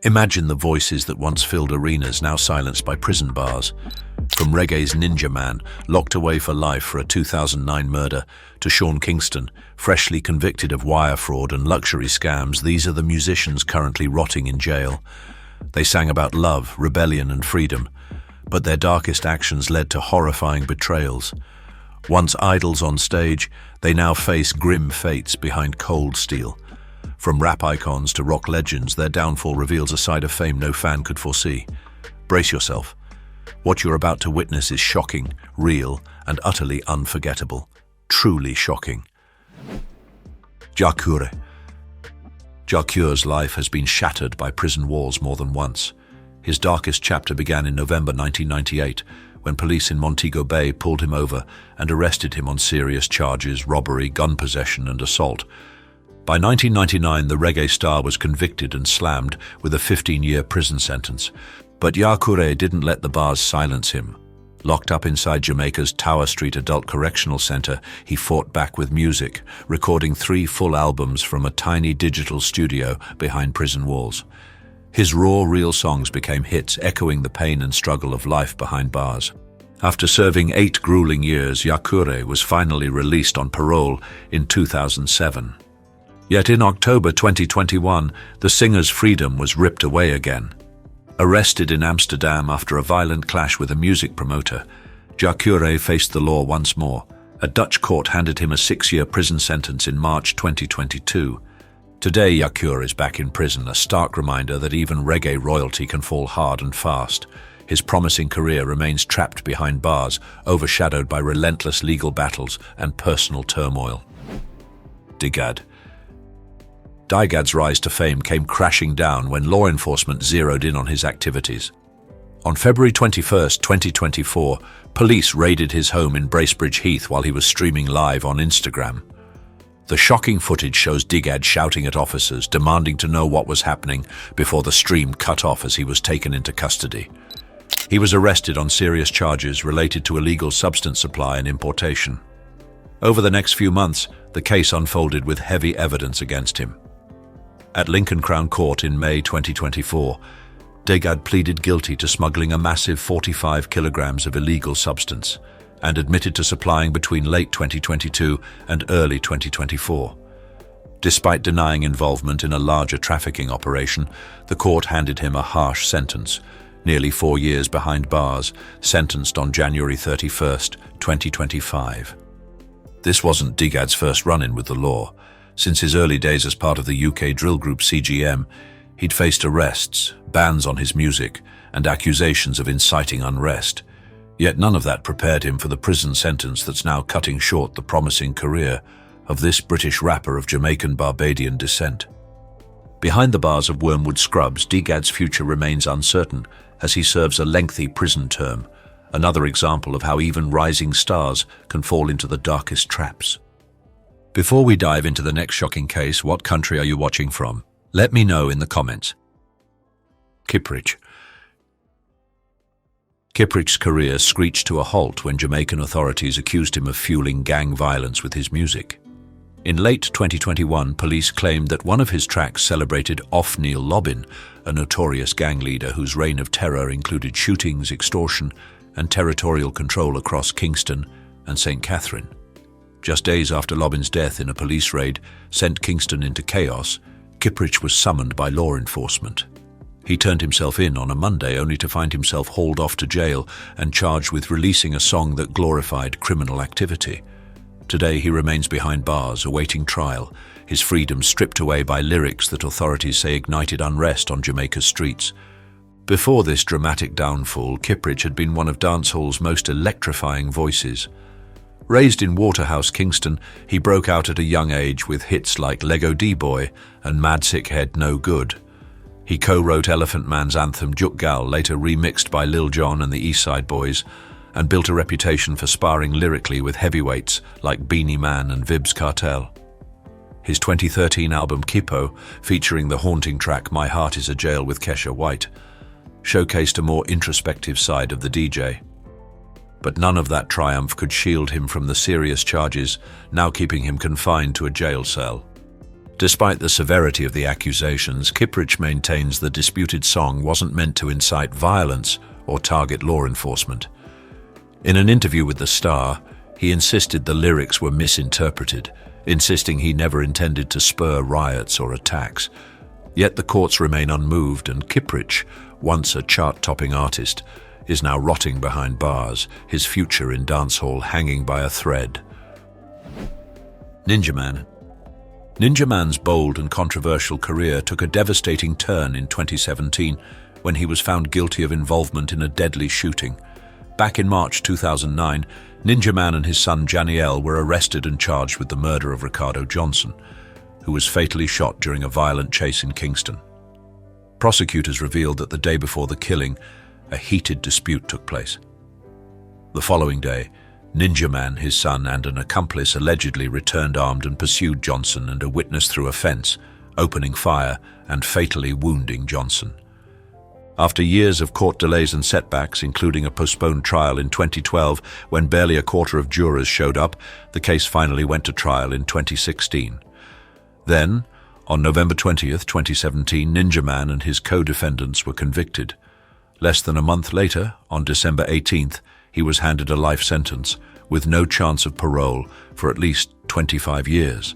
Imagine the voices that once filled arenas now silenced by prison bars. From Reggae's Ninja Man, locked away for life for a 2009 murder, to Shaun Kingston, freshly convicted of wire fraud and luxury scams, these are the musicians currently rotting in jail. They sang about love, rebellion and freedom, but their darkest actions led to horrifying betrayals. Once idols on stage, they now face grim fates behind cold steel. From rap icons to rock legends, their downfall reveals a side of fame no fan could foresee. Brace yourself. What you're about to witness is shocking, real, and utterly unforgettable. Truly shocking. Jacure. Jacure's life has been shattered by prison walls more than once. His darkest chapter began in November 1998, when police in Montego Bay pulled him over and arrested him on serious charges: robbery, gun possession, and assault. By 1999, the reggae star was convicted and slammed with a 15-year prison sentence. But Jacure didn't let the bars silence him. Locked up inside Jamaica's Tower Street Adult Correctional Center, he fought back with music, recording 3 full albums from a tiny digital studio behind prison walls. His raw, real songs became hits, echoing the pain and struggle of life behind bars. After serving 8 grueling years, Jacure was finally released on parole in 2007. Yet in October 2021, the singer's freedom was ripped away again. Arrested in Amsterdam after a violent clash with a music promoter, Jacure faced the law once more. A Dutch court handed him a 6-year prison sentence in March 2022. Today, Jacure is back in prison, a stark reminder that even reggae royalty can fall hard and fast. His promising career remains trapped behind bars, overshadowed by relentless legal battles and personal turmoil. Digad. Digad's rise to fame came crashing down when law enforcement zeroed in on his activities. On February 21, 2024, police raided his home in Bracebridge Heath while he was streaming live on Instagram. The shocking footage shows Digad shouting at officers, demanding to know what was happening before the stream cut off as he was taken into custody. He was arrested on serious charges related to illegal substance supply and importation. Over the next few months, the case unfolded with heavy evidence against him. At Lincoln Crown Court in May 2024, Digad pleaded guilty to smuggling a massive 45 kilograms of illegal substance and admitted to supplying between late 2022 and early 2024. Despite denying involvement in a larger trafficking operation, the court handed him a harsh sentence, nearly 4 years behind bars, sentenced on January 31, 2025. This wasn't Digad's first run-in with the law. Since his early days as part of the UK drill group CGM, he'd faced arrests, bans on his music, and accusations of inciting unrest. Yet none of that prepared him for the prison sentence that's now cutting short the promising career of this British rapper of Jamaican-Barbadian descent. Behind the bars of Wormwood Scrubs, Digad's future remains uncertain as he serves a lengthy prison term, another example of how even rising stars can fall into the darkest traps. Before we dive into the next shocking case, what country are you watching from? Let me know in the comments. Kipridge. Kipridge's career screeched to a halt when Jamaican authorities accused him of fueling gang violence with his music. In late 2021, police claimed that one of his tracks celebrated Neil Lobin, a notorious gang leader whose reign of terror included shootings, extortion, and territorial control across Kingston and St. Catherine. Just days after Lobin's death in a police raid sent Kingston into chaos, Kipridge was summoned by law enforcement. He turned himself in on a Monday only to find himself hauled off to jail and charged with releasing a song that glorified criminal activity. Today he remains behind bars, awaiting trial, his freedom stripped away by lyrics that authorities say ignited unrest on Jamaica's streets. Before this dramatic downfall, Kipridge had been one of dancehall's most electrifying voices. Raised in Waterhouse, Kingston, he broke out at a young age with hits like Lego D-Boy and Mad Sick Head No Good. He co-wrote Elephant Man's anthem Juk Gal, later remixed by Lil Jon and the East Side Boys, and built a reputation for sparring lyrically with heavyweights like Beanie Man and Vybz Cartel. His 2013 album Kippo, featuring the haunting track My Heart Is a Jail with Kesha White, showcased a more introspective side of the DJ. But none of that triumph could shield him from the serious charges now keeping him confined to a jail cell. Despite the severity of the accusations, Kipridge maintains the disputed song wasn't meant to incite violence or target law enforcement. In an interview with The Star, he insisted the lyrics were misinterpreted, insisting he never intended to spur riots or attacks. Yet the courts remain unmoved, and Kipridge, once a chart-topping artist, is now rotting behind bars, his future in dancehall hanging by a thread. Ninja Man. Ninja Man's bold and controversial career took a devastating turn in 2017 when he was found guilty of involvement in a deadly shooting. Back in March 2009, Ninja Man and his son Janiel were arrested and charged with the murder of Ricardo Johnson, who was fatally shot during a violent chase in Kingston. Prosecutors revealed that the day before the killing, a heated dispute took place. The following day, Ninja Man, his son, and an accomplice allegedly returned armed and pursued Johnson and a witness through a fence, opening fire and fatally wounding Johnson. After years of court delays and setbacks, including a postponed trial in 2012 when barely a quarter of jurors showed up, the case finally went to trial in 2016. Then, on November 20th, 2017, Ninja Man and his co-defendants were convicted. Less than a month later, on December 18th, he was handed a life sentence, with no chance of parole for at least 25 years.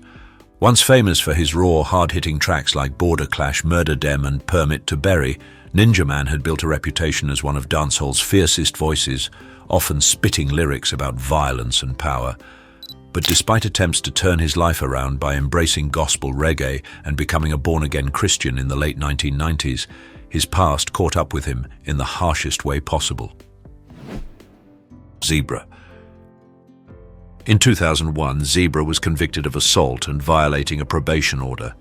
Once famous for his raw, hard-hitting tracks like Border Clash, Murder Dem and Permit to Bury, Ninja Man had built a reputation as one of dancehall's fiercest voices, often spitting lyrics about violence and power. But despite attempts to turn his life around by embracing gospel reggae and becoming a born-again Christian in the late 1990s, his past caught up with him in the harshest way possible. Zebra. In 2001, Zebra was convicted of assault and violating a probation order.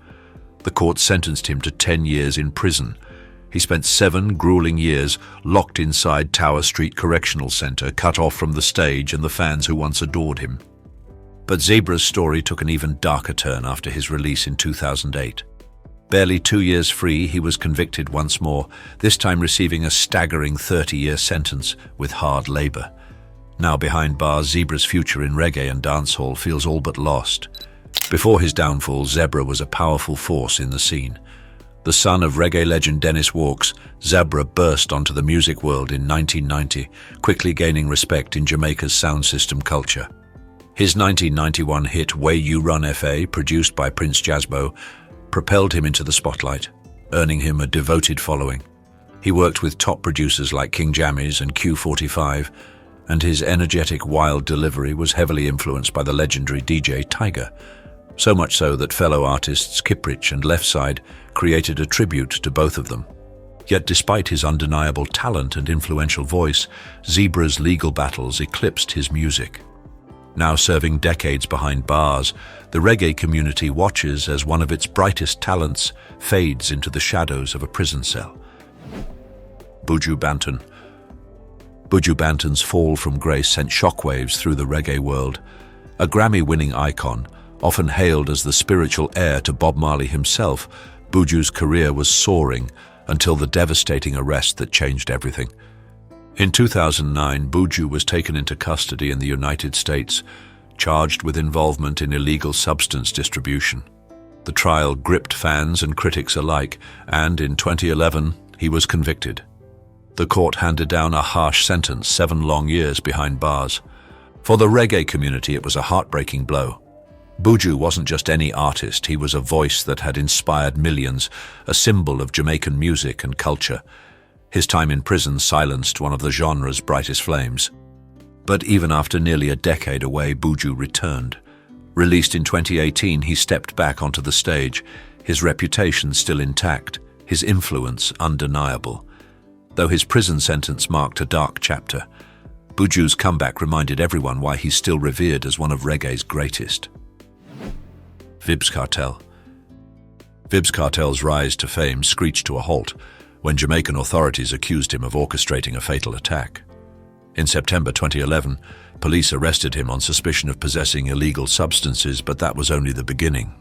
The court sentenced him to 10 years in prison. He spent 7 grueling years locked inside Tower Street Correctional Center, cut off from the stage and the fans who once adored him. But Zebra's story took an even darker turn after his release in 2008. Barely 2 years free, he was convicted once more, this time receiving a staggering 30-year sentence with hard labor. Now behind bars, Zebra's future in reggae and dancehall feels all but lost. Before his downfall, Zebra was a powerful force in the scene. The son of reggae legend Dennis Walks, Zebra burst onto the music world in 1990, quickly gaining respect in Jamaica's sound system culture. His 1991 hit Way You Run F.A., produced by Prince Jabbo, propelled him into the spotlight, earning him a devoted following. He worked with top producers like King Jammies and Q45, and his energetic, wild delivery was heavily influenced by the legendary DJ Tiger, so much so that fellow artists Kipridge and Leftside created a tribute to both of them. Yet despite his undeniable talent and influential voice, Zebra's legal battles eclipsed his music. Now serving decades behind bars, the reggae community watches as one of its brightest talents fades into the shadows of a prison cell. Buju Banton. Buju Banton's fall from grace sent shockwaves through the reggae world. A Grammy-winning icon, often hailed as the spiritual heir to Bob Marley himself, Buju's career was soaring until the devastating arrest that changed everything. In 2009, Buju was taken into custody in the United States, charged with involvement in illegal substance distribution. The trial gripped fans and critics alike, and in 2011, he was convicted. The court handed down a harsh sentence, 7 long years behind bars. For the reggae community, it was a heartbreaking blow. Buju wasn't just any artist, he was a voice that had inspired millions, a symbol of Jamaican music and culture. His time in prison silenced one of the genre's brightest flames. But even after nearly a decade away, Buju returned. Released in 2018, he stepped back onto the stage, his reputation still intact, his influence undeniable. Though his prison sentence marked a dark chapter, Buju's comeback reminded everyone why he's still revered as one of reggae's greatest. Vybz Cartel. Vybz Cartel's rise to fame screeched to a halt when Jamaican authorities accused him of orchestrating a fatal attack. In September 2011, police arrested him on suspicion of possessing illegal substances, but that was only the beginning.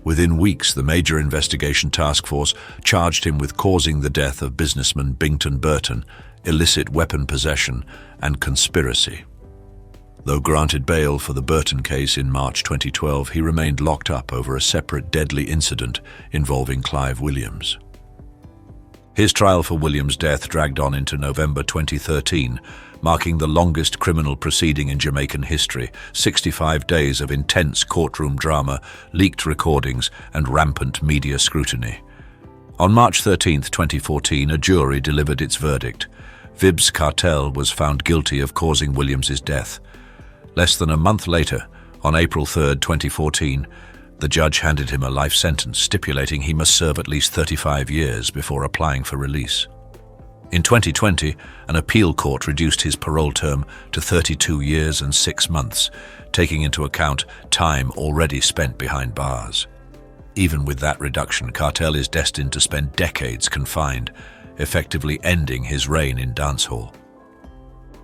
Within weeks, the Major Investigation Task Force charged him with causing the death of businessman Bington Burton, illicit weapon possession, and conspiracy. Though granted bail for the Burton case in March 2012, he remained locked up over a separate deadly incident involving Clive Williams. His trial for Williams' death dragged on into November 2013, marking the longest criminal proceeding in Jamaican history, 65 days of intense courtroom drama, leaked recordings, and rampant media scrutiny. On March 13, 2014, a jury delivered its verdict. Vybz Cartel was found guilty of causing Williams' death. Less than a month later, on April 3, 2014, the judge handed him a life sentence, stipulating he must serve at least 35 years before applying for release. In 2020, an appeal court reduced his parole term to 32 years and 6 months, taking into account time already spent behind bars. Even with that reduction, Cartel is destined to spend decades confined, effectively ending his reign in dancehall.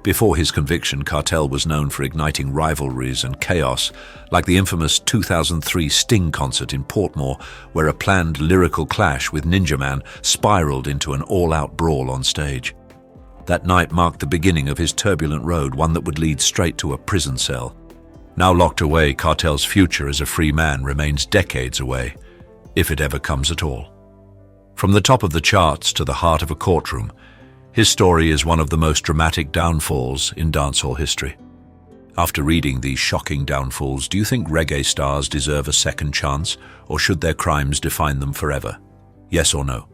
Before his conviction, Cartel was known for igniting rivalries and chaos, like the infamous 2003 Sting concert in Portmore, where a planned lyrical clash with Ninja Man spiraled into an all-out brawl on stage. That night marked the beginning of his turbulent road, one that would lead straight to a prison cell. Now locked away, Cartel's future as a free man remains decades away, if it ever comes at all. From the top of the charts to the heart of a courtroom, his story is one of the most dramatic downfalls in dancehall history. After reading these shocking downfalls, do you think reggae stars deserve a second chance, or should their crimes define them forever? Yes or no?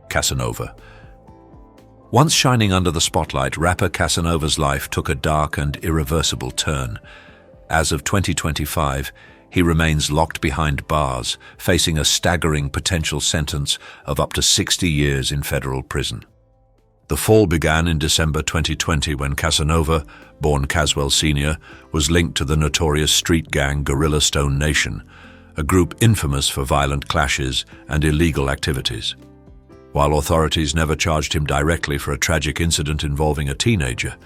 Kasanova. Once shining under the spotlight, rapper Kasanova's life took a dark and irreversible turn. As of 2025, he remains locked behind bars, facing a staggering potential sentence of up to 60 years in federal prison. The fall began in December 2020 when Casanova, born Caswell Sr., was linked to the notorious street gang Gorilla Stone Nation, a group infamous for violent clashes and illegal activities. While authorities never charged him directly for a tragic incident involving a teenager,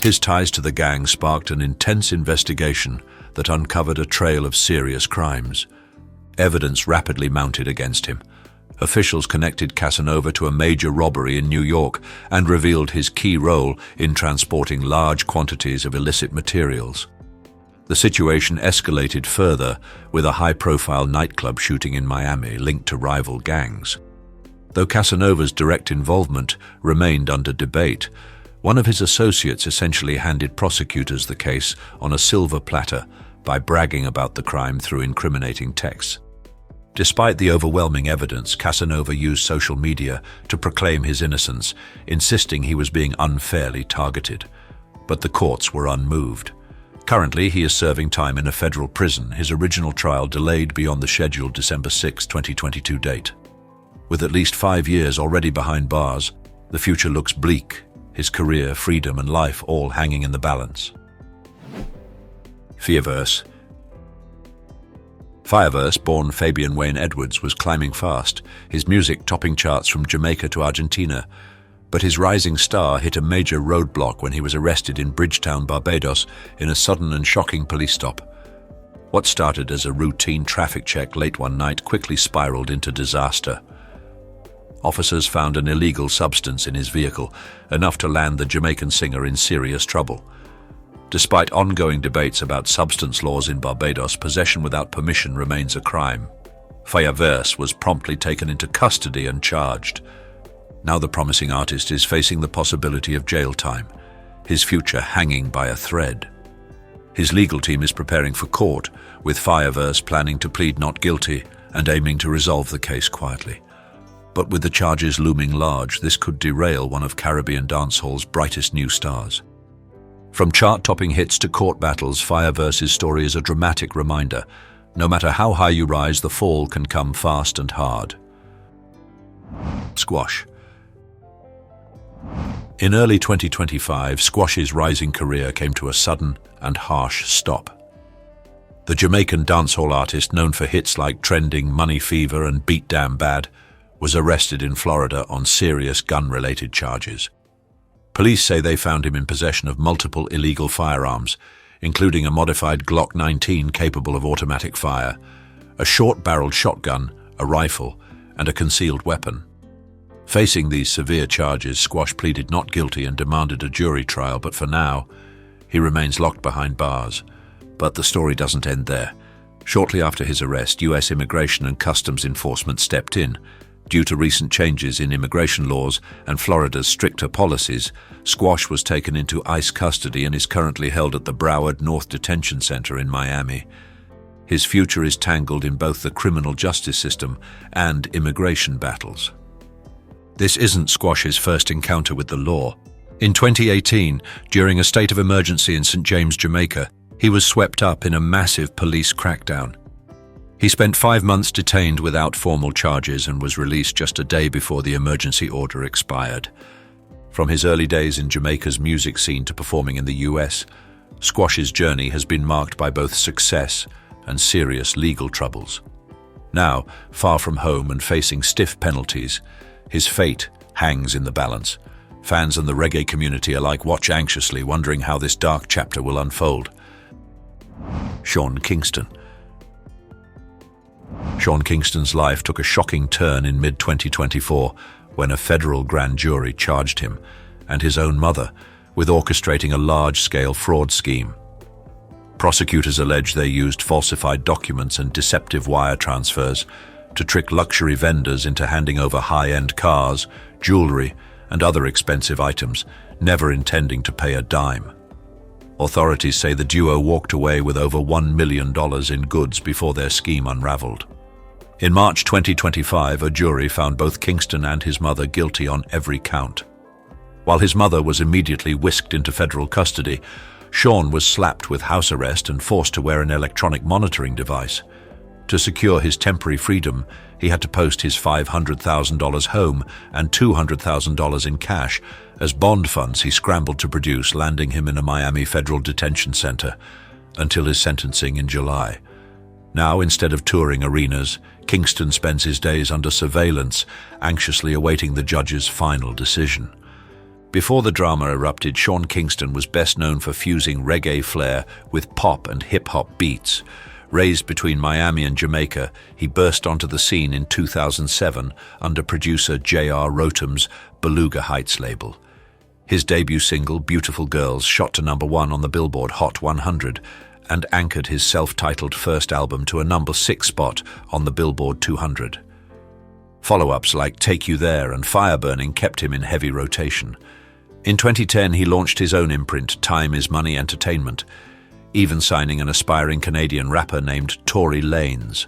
his ties to the gang sparked an intense investigation that uncovered a trail of serious crimes. Evidence rapidly mounted against him. Officials connected Casanova to a major robbery in New York and revealed his key role in transporting large quantities of illicit materials. The situation escalated further with a high-profile nightclub shooting in Miami linked to rival gangs. Though Casanova's direct involvement remained under debate, one of his associates essentially handed prosecutors the case on a silver platter by bragging about the crime through incriminating texts. Despite the overwhelming evidence, Casanova used social media to proclaim his innocence, insisting he was being unfairly targeted. But the courts were unmoved. Currently, he is serving time in a federal prison, his original trial delayed beyond the scheduled December 6, 2022 date. With at least 5 years already behind bars, the future looks bleak, his career, freedom, and life all hanging in the balance. Fearverse. Fearverse, born Fabian Wayne Edwards, was climbing fast, his music topping charts from Jamaica to Argentina. But his rising star hit a major roadblock when he was arrested in Bridgetown, Barbados, in a sudden and shocking police stop. What started as a routine traffic check late one night quickly spiraled into disaster. Officers found an illegal substance in his vehicle, enough to land the Jamaican singer in serious trouble. Despite ongoing debates about substance laws in Barbados, possession without permission remains a crime. Fearverse was promptly taken into custody and charged. Now the promising artist is facing the possibility of jail time, his future hanging by a thread. His legal team is preparing for court, with Fearverse planning to plead not guilty and aiming to resolve the case quietly. But with the charges looming large, this could derail one of Caribbean dancehall's brightest new stars. From chart-topping hits to court battles, Fearverse's story is a dramatic reminder. No matter how high you rise, the fall can come fast and hard. Squash. In early 2025, Squash's rising career came to a sudden and harsh stop. The Jamaican dancehall artist, known for hits like Trending, Money Fever, and Beat Damn Bad, was arrested in Florida on serious gun-related charges. Police say they found him in possession of multiple illegal firearms, including a modified Glock 19 capable of automatic fire, a short-barreled shotgun, a rifle, and a concealed weapon. Facing these severe charges, Squash pleaded not guilty and demanded a jury trial, but for now, He remains locked behind bars. But the story doesn't end there. Shortly after his arrest, US Immigration and Customs Enforcement stepped in. Due to recent changes in immigration laws and Florida's stricter policies, Squash was taken into ICE custody and is currently held at the Broward North Detention Center in Miami. His future is tangled in both the criminal justice system and immigration battles. This isn't Squash's first encounter with the law. In 2018, during a state of emergency in St. James, Jamaica, he was swept up in a massive police crackdown. He spent 5 months detained without formal charges and was released just a day before the emergency order expired. From his early days in Jamaica's music scene to performing in the US, Squash's journey has been marked by both success and serious legal troubles. Now, far from home and facing stiff penalties, his fate hangs in the balance. Fans and the reggae community alike watch anxiously, wondering how this dark chapter will unfold. Shaun Kingston. Shaun Kingston's life took a shocking turn in mid-2024 when a federal grand jury charged him and his own mother with orchestrating a large-scale fraud scheme. Prosecutors allege they used falsified documents and deceptive wire transfers to trick luxury vendors into handing over high-end cars, jewelry, and other expensive items, never intending to pay a dime. Authorities say the duo walked away with over $1 million in goods before their scheme unraveled. In March 2025, a jury found both Kingston and his mother guilty on every count. While his mother was immediately whisked into federal custody, Shaun was slapped with house arrest and forced to wear an electronic monitoring device. To secure his temporary freedom, he had to post his $500,000 home and $200,000 in cash as bond funds he scrambled to produce, landing him in a Miami federal detention center until his sentencing in July. Now, instead of touring arenas, Kingston spends his days under surveillance, anxiously awaiting the judge's final decision. Before the drama erupted, Shaun Kingston was best known for fusing reggae flair with pop and hip-hop beats. Raised between Miami and Jamaica, he burst onto the scene in 2007 under producer J.R. Rotem's Beluga Heights label. His debut single, Beautiful Girls, shot to #1 on the Billboard Hot 100 and anchored his self-titled first album to a #6 spot on the Billboard 200. Follow-ups like Take You There and Fire Burning kept him in heavy rotation. In 2010, he launched his own imprint, Time Is Money Entertainment, even signing an aspiring Canadian rapper named Tory Lanez.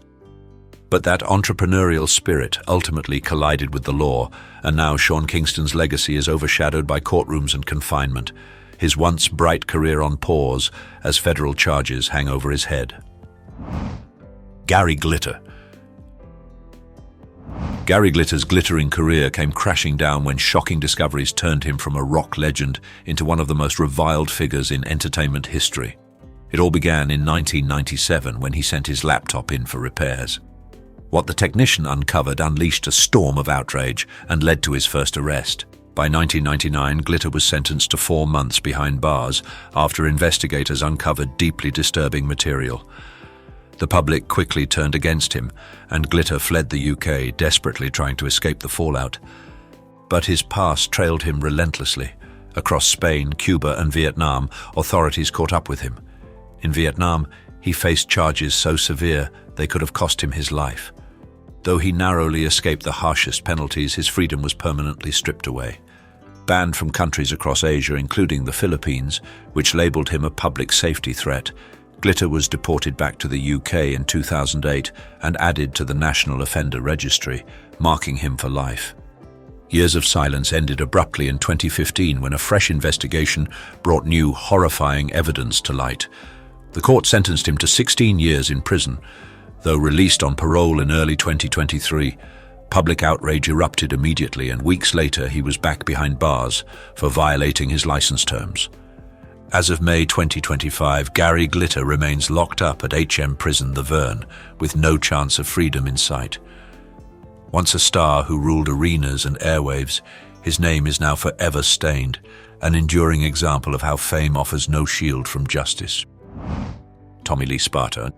But that entrepreneurial spirit ultimately collided with the law, and now Shaun Kingston's legacy is overshadowed by courtrooms and confinement, his once bright career on pause as federal charges hang over his head. Gary Glitter. Gary Glitter's glittering career came crashing down when shocking discoveries turned him from a rock legend into one of the most reviled figures in entertainment history. It all began in 1997 when he sent his laptop in for repairs. What the technician uncovered unleashed a storm of outrage and led to his first arrest. By 1999, Glitter was sentenced to 4 months behind bars after investigators uncovered deeply disturbing material. The public quickly turned against him, and Glitter fled the UK, desperately trying to escape the fallout. But his past trailed him relentlessly. Across Spain, Cuba, and Vietnam, authorities caught up with him. In Vietnam, he faced charges so severe they could have cost him his life. Though he narrowly escaped the harshest penalties, his freedom was permanently stripped away. Banned from countries across Asia, including the Philippines, which labelled him a public safety threat, Glitter was deported back to the UK in 2008 and added to the National Offender Registry, marking him for life. Years of silence ended abruptly in 2015 when a fresh investigation brought new, horrifying evidence to light. The court sentenced him to 16 years in prison. Though released on parole in early 2023, public outrage erupted immediately, and weeks later he was back behind bars for violating his license terms. As of May 2025, Gary Glitter remains locked up at HM Prison The Verne, with no chance of freedom in sight. Once a star who ruled arenas and airwaves, his name is now forever stained, an enduring example of how fame offers no shield from justice. Lee Sparta.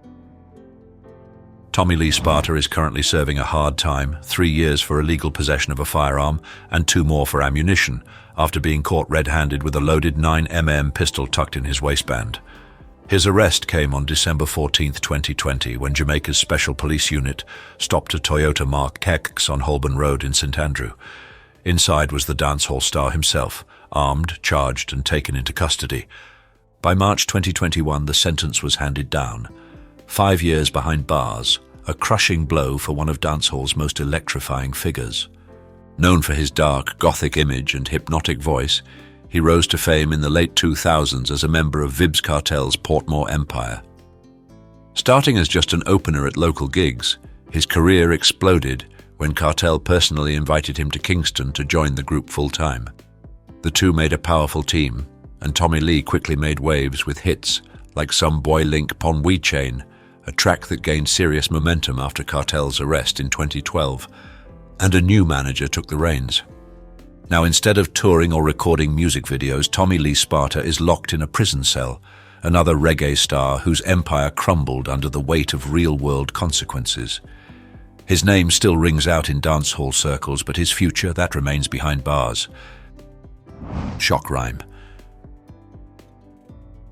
Tommy Lee Sparta is currently serving a hard time, 3 years for illegal possession of a firearm and 2 more for ammunition, after being caught red-handed with a loaded 9mm pistol tucked in his waistband. His arrest came on December 14, 2020, when Jamaica's Special Police Unit stopped a Toyota Mark X on Holborn Road in St Andrew. Inside was the dancehall star himself, armed, charged and taken into custody. By March 2021, the sentence was handed down. 5 years behind bars, a crushing blow for one of dancehall's most electrifying figures. Known for his dark, gothic image and hypnotic voice, he rose to fame in the late 2000s as a member of Vybz Cartel's Portmore empire. Starting as just an opener at local gigs, his career exploded when Cartel personally invited him to Kingston to join the group full-time. The two made a powerful team, and Tommy Lee quickly made waves with hits like Some Boy Link Pon We Chain, a track that gained serious momentum after Cartel's arrest in 2012, and a new manager took the reins. Now, instead of touring or recording music videos, Tommy Lee Sparta is locked in a prison cell, another reggae star whose empire crumbled under the weight of real-world consequences. His name still rings out in dancehall circles, but his future, that remains behind bars. Shock Rhyme.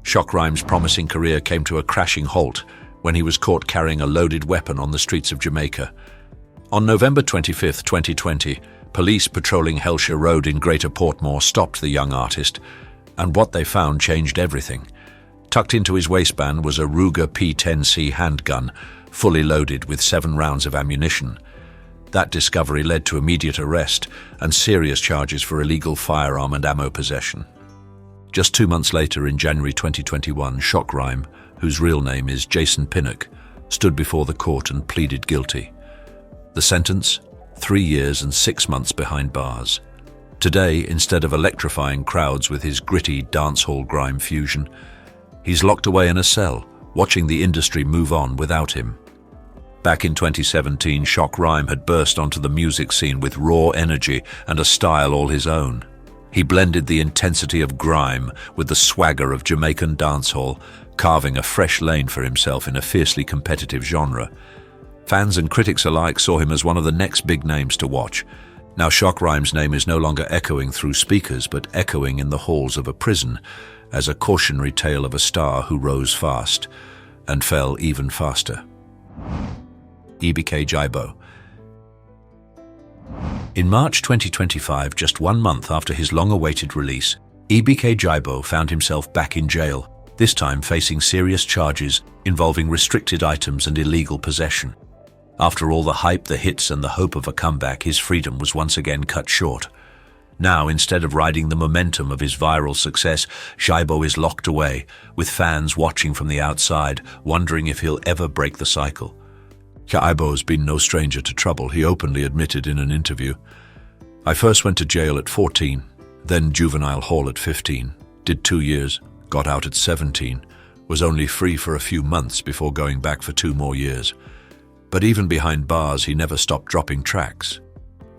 Shock Rhyme's promising career came to a crashing halt when he was caught carrying a loaded weapon on the streets of Jamaica. On November 25, 2020, police patrolling Hellshire Road in Greater Portmore stopped the young artist, and what they found changed everything. Tucked into his waistband was a Ruger P10C handgun, fully loaded with 7 rounds of ammunition. That discovery led to immediate arrest and serious charges for illegal firearm and ammo possession. Just 2 months later, in January 2021, Shock Rhyme, whose real name is Jason Pinnock, stood before the court and pleaded guilty. The sentence? 3 years and 6 months behind bars. Today, instead of electrifying crowds with his gritty dancehall grime fusion, he's locked away in a cell, watching the industry move on without him. Back in 2017, Shock Rhyme had burst onto the music scene with raw energy and a style all his own. He blended the intensity of grime with the swagger of Jamaican dancehall, carving a fresh lane for himself in a fiercely competitive genre. Fans and critics alike saw him as one of the next big names to watch. Now Shock Rhyme's name is no longer echoing through speakers, but echoing in the halls of a prison, as a cautionary tale of a star who rose fast and fell even faster. EBK Jabbo. In March 2025, just 1 month after his long-awaited release, EBK Jabbo found himself back in jail, this time facing serious charges involving restricted items and illegal possession. After all the hype, the hits and the hope of a comeback, his freedom was once again cut short. Now, instead of riding the momentum of his viral success, Jabbo is locked away, with fans watching from the outside, wondering if he'll ever break the cycle. Jabbo's been no stranger to trouble, he openly admitted in an interview. "I first went to jail at 14, then juvenile hall at 15, did 2 years, got out at 17, was only free for a few months before going back for 2 more years. But even behind bars, he never stopped dropping tracks.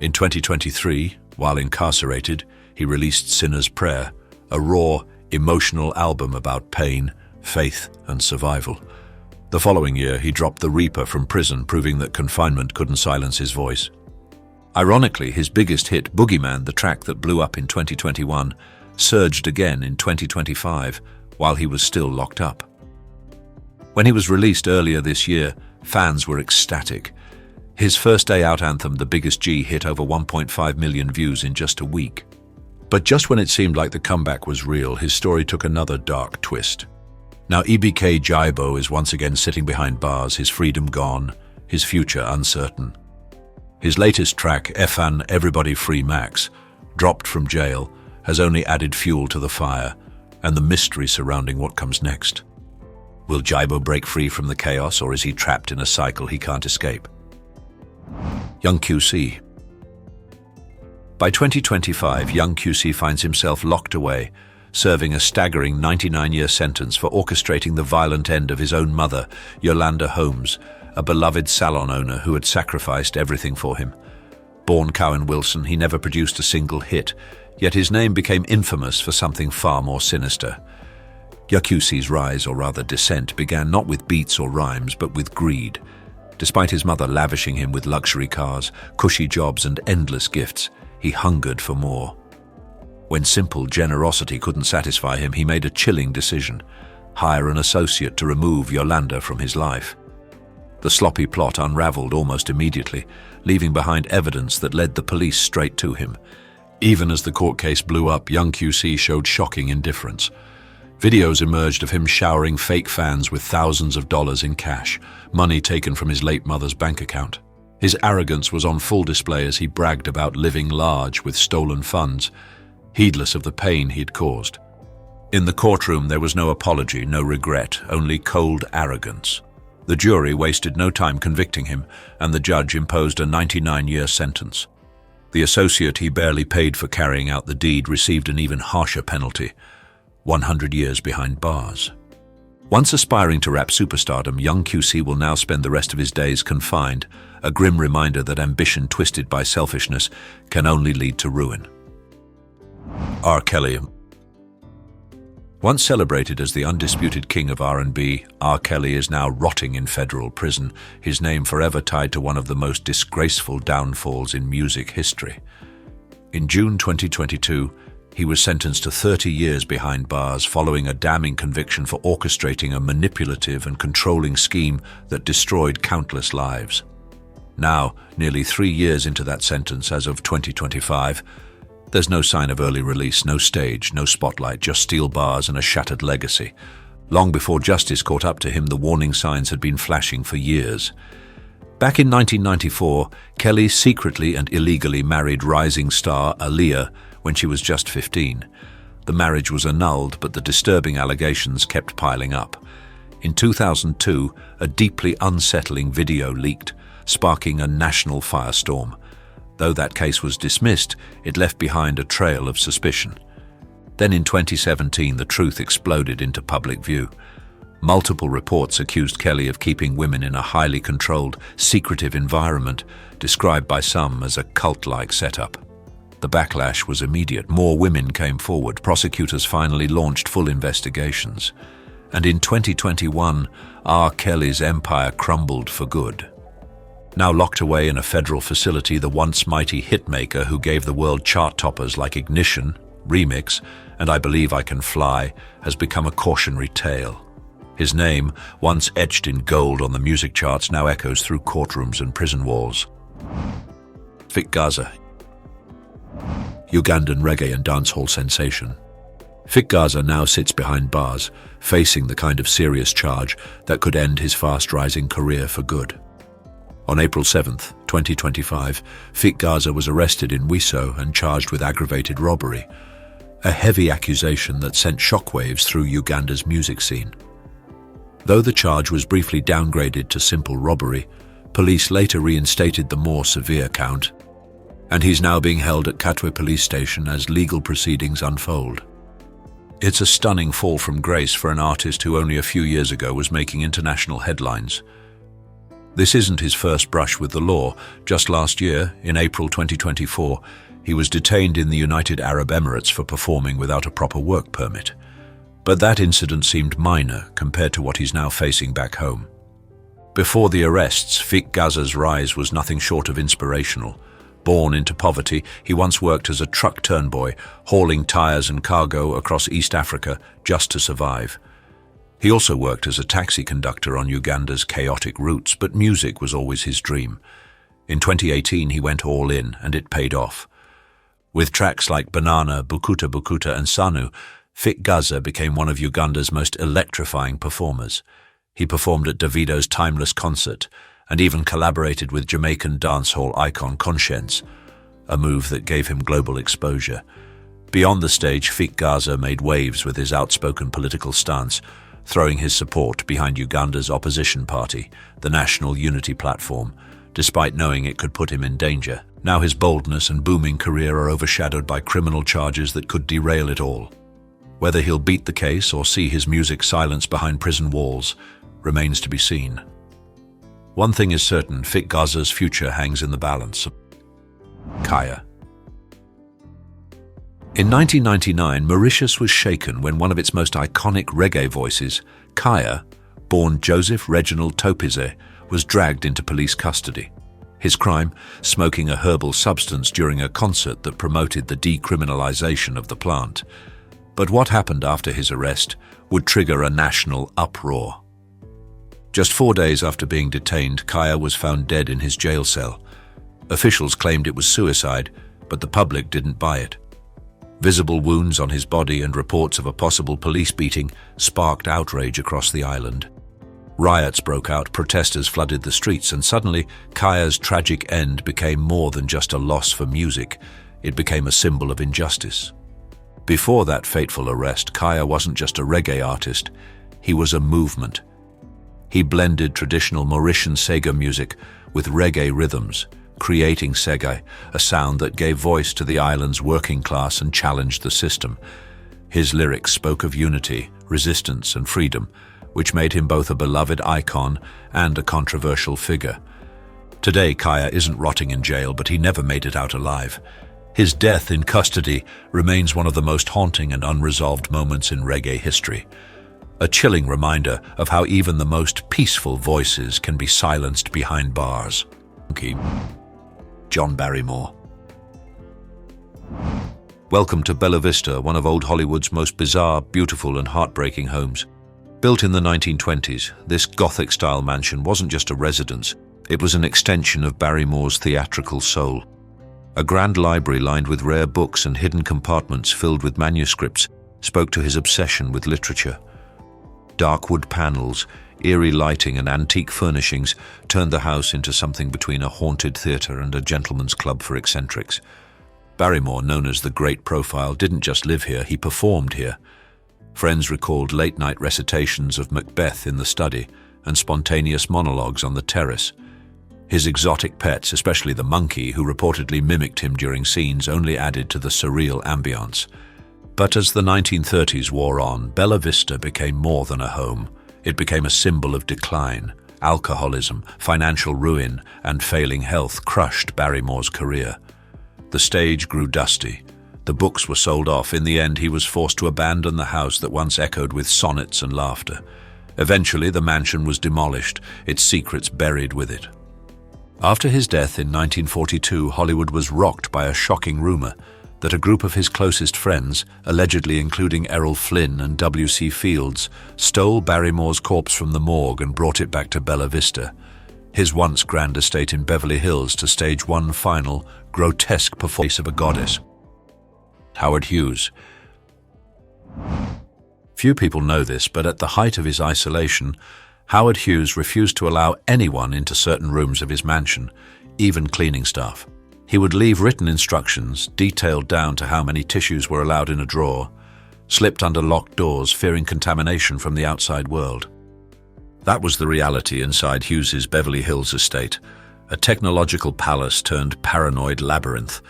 In 2023, while incarcerated, he released Sinner's Prayer, a raw, emotional album about pain, faith, and survival. The following year, he dropped The Reaper from prison, proving that confinement couldn't silence his voice. Ironically, his biggest hit, Boogeyman, the track that blew up in 2021, surged again in 2025, while he was still locked up. When he was released earlier this year, fans were ecstatic. His first day out anthem, The Biggest G, hit over 1.5 million views in just a week. But just when it seemed like the comeback was real, his story took another dark twist. Now EBK Jabbo is once again sitting behind bars, his freedom gone, his future uncertain. His latest track, Effan Everybody Free Max, dropped from jail, has only added fuel to the fire and the mystery surrounding what comes next. Will Jabbo break free from the chaos, or is he trapped in a cycle he can't escape? Young QC. By 2025, young QC finds himself locked away, serving a staggering 99-year sentence for orchestrating the violent end of his own mother, Yolanda Holmes, a beloved salon owner who had sacrificed everything for him. Born Cowan Wilson, he never produced a single hit, yet his name became infamous for something far more sinister. Yakusi's rise, or rather descent, began not with beats or rhymes, but with greed. Despite his mother lavishing him with luxury cars, cushy jobs and endless gifts, he hungered for more. When simple generosity couldn't satisfy him, he made a chilling decision: hire an associate to remove Yolanda from his life. The sloppy plot unraveled almost immediately, leaving behind evidence that led the police straight to him. Even as the court case blew up, young QC showed shocking indifference. Videos emerged of him showering fake fans with thousands of dollars in cash, money taken from his late mother's bank account. His arrogance was on full display as he bragged about living large with stolen funds, heedless of the pain he'd caused. In the courtroom, there was no apology, no regret, only cold arrogance. The jury wasted no time convicting him, and the judge imposed a 99-year sentence. The associate he barely paid for carrying out the deed received an even harsher penalty: 100 years behind bars. Once aspiring to rap superstardom, young QC will now spend the rest of his days confined, a grim reminder that ambition twisted by selfishness can only lead to ruin. R. Kelly. Once celebrated as the undisputed king of R&B, R. Kelly is now rotting in federal prison, his name forever tied to one of the most disgraceful downfalls in music history. In June 2022, he was sentenced to 30 years behind bars following a damning conviction for orchestrating a manipulative and controlling scheme that destroyed countless lives. Now, nearly 3 years into that sentence as of 2025, there's no sign of early release, no stage, no spotlight, just steel bars and a shattered legacy. Long before justice caught up to him, the warning signs had been flashing for years. Back in 1994, Kelly secretly and illegally married rising star Aaliyah when she was just 15. The marriage was annulled, but the disturbing allegations kept piling up. In 2002, a deeply unsettling video leaked, sparking a national firestorm. Though that case was dismissed, it left behind a trail of suspicion. Then in 2017, the truth exploded into public view. Multiple reports accused Kelly of keeping women in a highly controlled, secretive environment, described by some as a cult-like setup. The backlash was immediate. More women came forward. Prosecutors finally launched full investigations. And in 2021, R. Kelly's empire crumbled for good. Now locked away in a federal facility, the once mighty hitmaker who gave the world chart toppers like Ignition, Remix, and I Believe I Can Fly has become a cautionary tale. His name, once etched in gold on the music charts, now echoes through courtrooms and prison walls. Fik Gaza. Ugandan reggae and dancehall sensation. Fik Gaza now sits behind bars, facing the kind of serious charge that could end his fast-rising career for good. On April 7, 2025, Fik Gaza was arrested in Wiso and charged with aggravated robbery, a heavy accusation that sent shockwaves through Uganda's music scene. Though the charge was briefly downgraded to simple robbery, police later reinstated the more severe count, and he's now being held at Katwe police station as legal proceedings unfold. It's a stunning fall from grace for an artist who only a few years ago was making international headlines. This isn't his first brush with the law. Just last year, in April 2024, he was detained in the United Arab Emirates for performing without a proper work permit. But that incident seemed minor compared to what he's now facing back home. Before the arrests, Fik Gaza's rise was nothing short of inspirational. Born into poverty, he once worked as a truck turnboy, hauling tires and cargo across East Africa just to survive. He also worked as a taxi conductor on Uganda's chaotic routes, but music was always his dream. In 2018, he went all in, and it paid off. With tracks like Banana, Bukuta Bukuta and Sanu, Fik Gaza became one of Uganda's most electrifying performers. He performed at Davido's Timeless concert, and even collaborated with Jamaican dancehall icon Conscience, a move that gave him global exposure. Beyond the stage, Fik Gaza made waves with his outspoken political stance, throwing his support behind Uganda's opposition party, the National Unity Platform, despite knowing it could put him in danger. Now his boldness and booming career are overshadowed by criminal charges that could derail it all. Whether he'll beat the case or see his music silenced behind prison walls remains to be seen. One thing is certain, Fik Gaza's future hangs in the balance. Kaya. In 1999, Mauritius was shaken when one of its most iconic reggae voices, Kaya, born Joseph Reginald Topize, was dragged into police custody. His crime? Smoking a herbal substance during a concert that promoted the decriminalization of the plant. But what happened after his arrest would trigger a national uproar. Just 4 days after being detained, Kaya was found dead in his jail cell. Officials claimed it was suicide, but the public didn't buy it. Visible wounds on his body and reports of a possible police beating sparked outrage across the island. Riots broke out, protesters flooded the streets, and suddenly Kaya's tragic end became more than just a loss for music. It became a symbol of injustice. Before that fateful arrest, Kaya wasn't just a reggae artist, he was a movement. He blended traditional Mauritian Sega music with reggae rhythms, creating Sega, a sound that gave voice to the island's working class and challenged the system. His lyrics spoke of unity, resistance, and freedom, which made him both a beloved icon and a controversial figure. Today, Kaya isn't rotting in jail, but he never made it out alive. His death in custody remains one of the most haunting and unresolved moments in reggae history. A chilling reminder of how even the most peaceful voices can be silenced behind bars. John Barrymore. Welcome to Bella Vista, one of old Hollywood's most bizarre, beautiful, and heartbreaking homes. Built in the 1920s, this Gothic-style mansion wasn't just a residence, it was an extension of Barrymore's theatrical soul. A grand library lined with rare books and hidden compartments filled with manuscripts spoke to his obsession with literature. Dark wood panels, eerie lighting, and antique furnishings turned the house into something between a haunted theatre and a gentleman's club for eccentrics. Barrymore, known as the Great Profile, didn't just live here, he performed here. Friends recalled late-night recitations of Macbeth in the study and spontaneous monologues on the terrace. His exotic pets, especially the monkey, who reportedly mimicked him during scenes, only added to the surreal ambience. But as the 1930s wore on, Bella Vista became more than a home. It became a symbol of decline. Alcoholism, financial ruin, and failing health crushed Barrymore's career. The stage grew dusty. The books were sold off. In the end, he was forced to abandon the house that once echoed with sonnets and laughter. Eventually, the mansion was demolished, its secrets buried with it. After his death in 1942, Hollywood was rocked by a shocking rumor that a group of his closest friends, allegedly including Errol Flynn and W.C. Fields, stole Barrymore's corpse from the morgue and brought it back to Bella Vista, his once grand estate in Beverly Hills, to stage one final, grotesque performance of a goddess. Howard Hughes. Few people know this, but at the height of his isolation, Howard Hughes refused to allow anyone into certain rooms of his mansion, even cleaning staff. He would leave written instructions, detailed down to how many tissues were allowed in a drawer, slipped under locked doors, fearing contamination from the outside world. That was the reality inside Hughes's Beverly Hills estate, a technological palace turned paranoid labyrinth.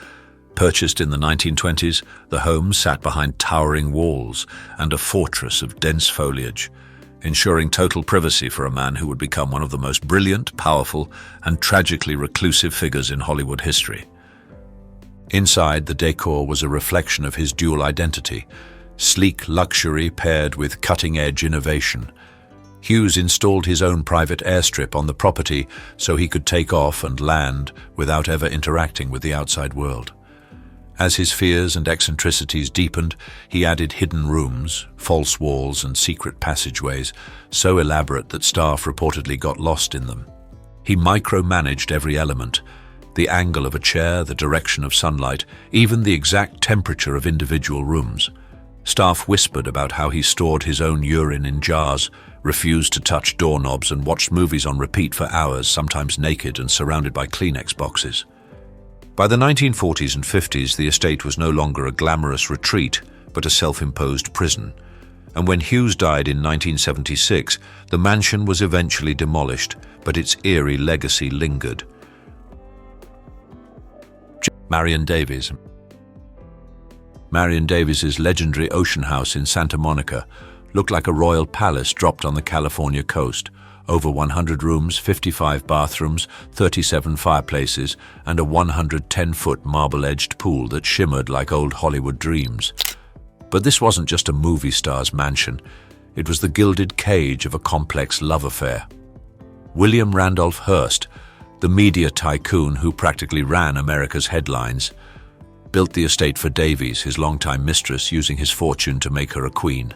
Purchased in the 1920s, the home sat behind towering walls and a fortress of dense foliage, ensuring total privacy for a man who would become one of the most brilliant, powerful, and tragically reclusive figures in Hollywood history. Inside, the decor was a reflection of his dual identity, sleek luxury paired with cutting-edge innovation. Hughes installed his own private airstrip on the property so he could take off and land without ever interacting with the outside world. As his fears and eccentricities deepened, he added hidden rooms, false walls, and secret passageways, so elaborate that staff reportedly got lost in them. He micromanaged every element: the angle of a chair, the direction of sunlight, even the exact temperature of individual rooms. Staff whispered about how he stored his own urine in jars, refused to touch doorknobs, and watched movies on repeat for hours, sometimes naked and surrounded by Kleenex boxes. By the 1940s and 50s, the estate was no longer a glamorous retreat, but a self-imposed prison. And when Hughes died in 1976, the mansion was eventually demolished, but its eerie legacy lingered. Marian Davies. Marian Davies's legendary ocean house in Santa Monica looked like a royal palace dropped on the California coast. Over 100 rooms, 55 bathrooms, 37 fireplaces, and a 110-foot marble-edged pool that shimmered like old Hollywood dreams. But this wasn't just a movie star's mansion. It was the gilded cage of a complex love affair. William Randolph Hearst, the media tycoon who practically ran America's headlines, built the estate for Davies, his longtime mistress, using his fortune to make her a queen.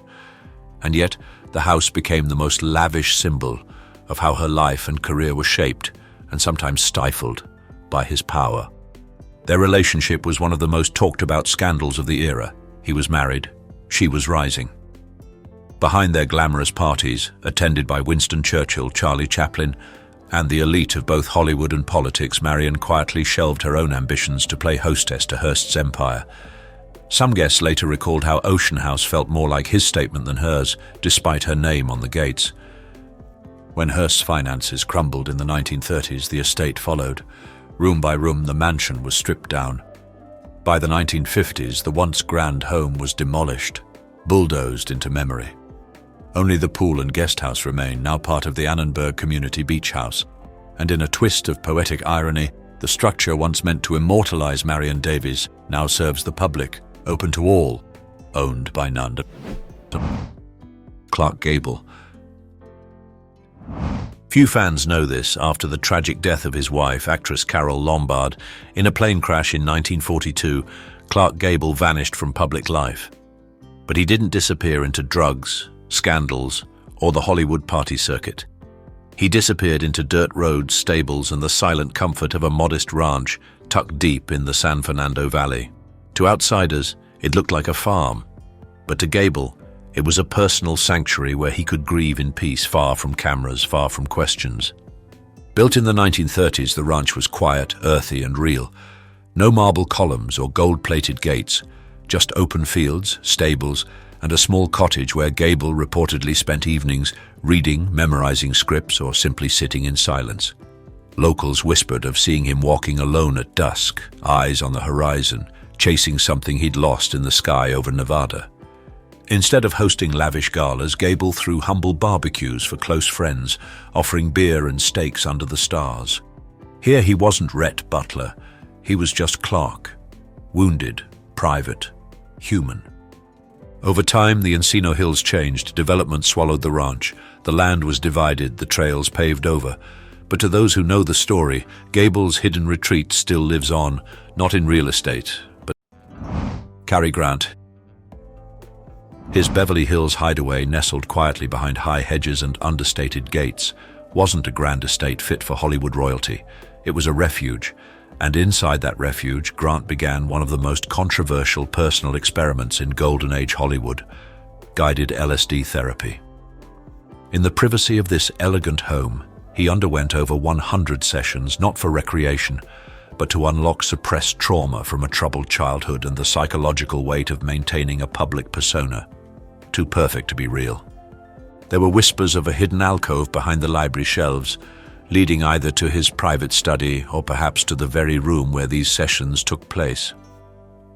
And yet, the house became the most lavish symbol of how her life and career were shaped and sometimes stifled by his power. Their relationship was one of the most talked about scandals of the era. He was married, she was rising. Behind their glamorous parties, attended by Winston Churchill, Charlie Chaplin, and the elite of both Hollywood and politics, Marian quietly shelved her own ambitions to play hostess to Hearst's empire. Some guests later recalled how Ocean House felt more like his statement than hers, despite her name on the gates. When Hearst's finances crumbled in the 1930s, the estate followed. Room by room, the mansion was stripped down. By the 1950s, the once grand home was demolished, bulldozed into memory. Only the pool and guest house remain, now part of the Annenberg Community Beach House. And in a twist of poetic irony, the structure once meant to immortalize Marian Davies now serves the public, open to all, owned by none. Clark Gable. Few fans know this. After the tragic death of his wife, actress Carole Lombard, in a plane crash in 1942, Clark Gable vanished from public life. But he didn't disappear into drugs, scandals, or the Hollywood party circuit. He disappeared into dirt roads, stables, and the silent comfort of a modest ranch tucked deep in the San Fernando Valley. To outsiders, it looked like a farm, but to Gable, it was a personal sanctuary where he could grieve in peace, far from cameras, far from questions. Built in the 1930s, the ranch was quiet, earthy, and real. No marble columns or gold-plated gates, just open fields, stables, and a small cottage where Gable reportedly spent evenings reading, memorizing scripts, or simply sitting in silence. Locals whispered of seeing him walking alone at dusk, eyes on the horizon, chasing something he'd lost in the sky over Nevada. Instead of hosting lavish galas, Gable threw humble barbecues for close friends, offering beer and steaks under the stars. Here he wasn't Rhett Butler, he was just Clark, wounded, private, human. Over time, the Encino Hills changed, development swallowed the ranch, the land was divided, the trails paved over. But to those who know the story, Gable's hidden retreat still lives on, not in real estate, but Carrie Grant. His Beverly Hills hideaway, nestled quietly behind high hedges and understated gates, wasn't a grand estate fit for Hollywood royalty. It was a refuge, and inside that refuge, Grant began one of the most controversial personal experiments in Golden Age Hollywood, guided LSD therapy. In the privacy of this elegant home, he underwent over 100 sessions, not for recreation, but to unlock suppressed trauma from a troubled childhood and the psychological weight of maintaining a public persona. Too perfect to be real. There were whispers of a hidden alcove behind the library shelves, leading either to his private study or perhaps to the very room where these sessions took place.